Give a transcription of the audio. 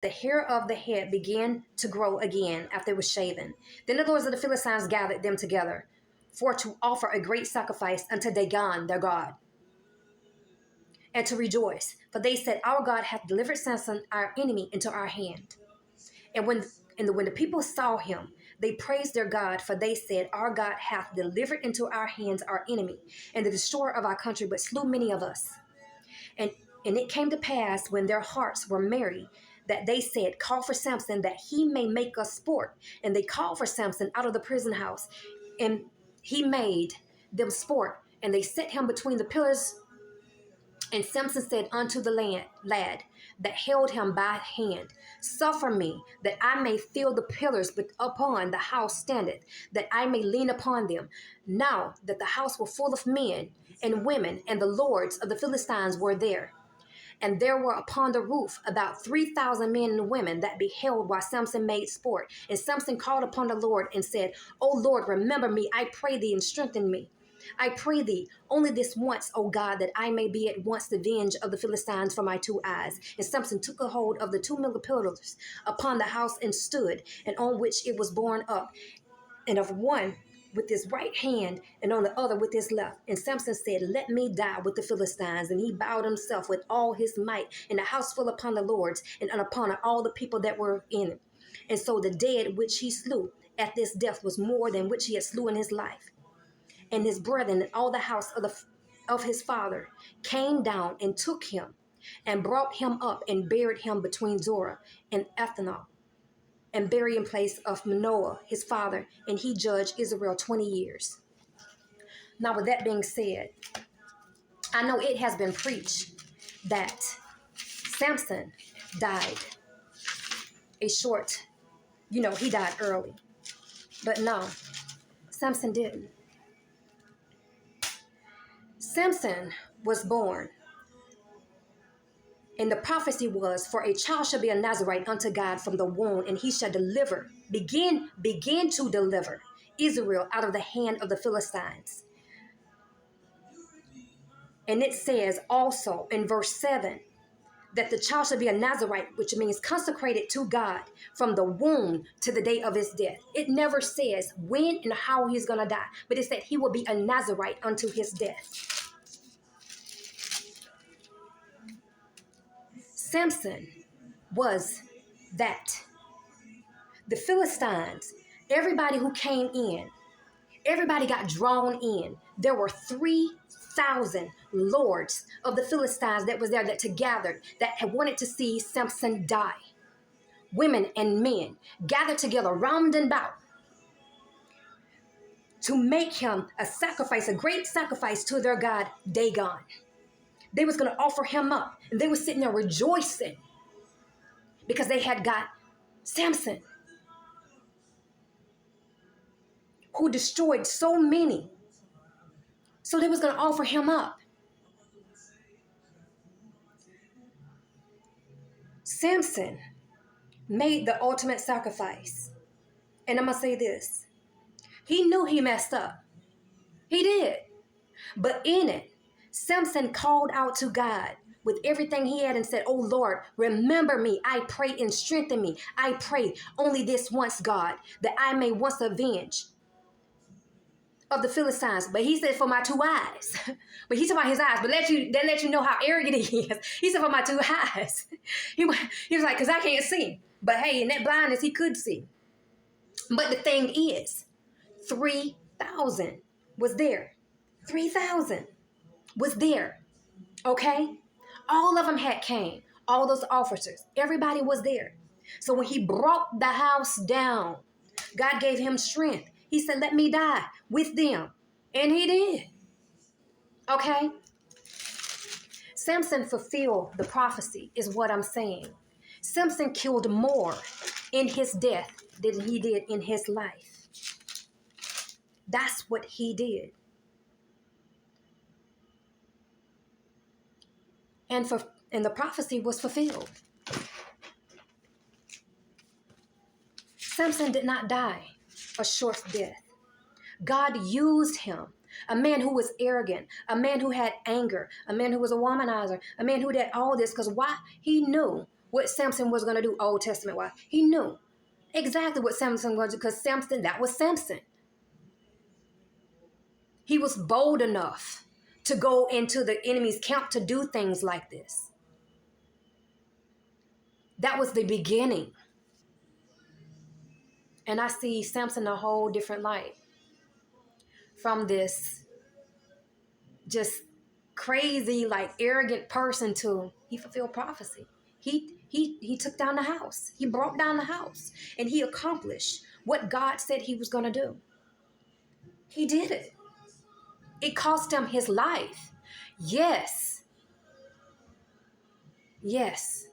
the hair of the head began to grow again after it was shaven. Then the lords of the Philistines gathered them together for to offer a great sacrifice unto Dagon, their god, and to rejoice. For they said, our God hath delivered Samson, our enemy, into our hand. And when the people saw him, they praised their God, for they said, our God hath delivered into our hands our enemy, and the destroyer of our country, but slew many of us. And it came to pass, when their hearts were merry, that they said, call for Samson, that he may make us sport. And they called for Samson out of the prison house, and he made them sport. And they set him between the pillars. And Samson said unto the lad that held him by hand, suffer me, that I may feel the pillars upon the house standeth, that I may lean upon them. Now that the house were full of men and women, and the lords of the Philistines were there. And there were upon the roof about 3,000 men and women that beheld while Samson made sport. And Samson called upon the Lord and said, O Lord, remember me, I pray thee, and strengthen me. I pray thee, only this once, O God, that I may be at once the venge of the Philistines for my two eyes. And Samson took a hold of the two middle pillars upon the house and stood, and on which it was borne up, and of one with his right hand, and on the other with his left. And Samson said, let me die with the Philistines. And he bowed himself with all his might, and the house fell upon the lords, and upon all the people that were in it. And so the dead which he slew at this death was more than which he had slew in his life. And his brethren and all the house of his father came down and took him, and brought him up, and buried him between Zorah and Ethanol, and burying place of Manoah, his father, and he judged Israel 20 years. Now, with that being said, I know it has been preached that Samson died he died early. But no, Samson didn't. Samson was born, and the prophecy was, for a child shall be a Nazarite unto God from the womb, and he shall begin to deliver Israel out of the hand of the Philistines. And it says also in verse 7 that the child shall be a Nazarite, which means consecrated to God from the womb to the day of his death. It never says when and how he's going to die, but it said he will be a Nazarite unto his death. Samson was that. The Philistines, everybody who came in, everybody got drawn in. There were 3,000 lords of the Philistines that was there that gathered, that had wanted to see Samson die. Women and men gathered together round and about to make him a sacrifice, a great sacrifice to their god Dagon. They was going to offer him up, and they were sitting there rejoicing because they had got Samson, who destroyed so many. So they was going to offer him up. Samson made the ultimate sacrifice. And I'm going to say this. He knew he messed up. He did. But in it, Samson called out to God with everything he had and said, oh Lord, remember me. I pray, and strengthen me. I pray only this once, God, that I may once avenge of the Philistines. But he said, for my two eyes. But he's talking about his eyes. But let you know how arrogant he is. He said, for my two eyes. He was like, because I can't see. But hey, in that blindness, he could see. But the thing is, 3,000 was there. 3,000 was there. Okay? All of them had came. All those officers. Everybody was there. So when he brought the house down, God gave him strength. He said, let me die with them. And he did. Okay? Samson fulfilled the prophecy, is what I'm saying. Samson killed more in his death than he did in his life. That's what he did. And the prophecy was fulfilled. Samson did not die a short death. God used him, a man who was arrogant, a man who had anger, a man who was a womanizer, a man who did all this, because why? He knew what Samson was going to do Old Testament wise. He knew exactly what Samson was, because Samson, that was Samson. He was bold enough to go into the enemy's camp to do things like this. That was the beginning. And I see Samson in a whole different light. From this just crazy, like arrogant person to he fulfilled prophecy. He took down the house. He brought down the house. And he accomplished what God said he was going to do. He did it. It cost him his life. Yes. Yes.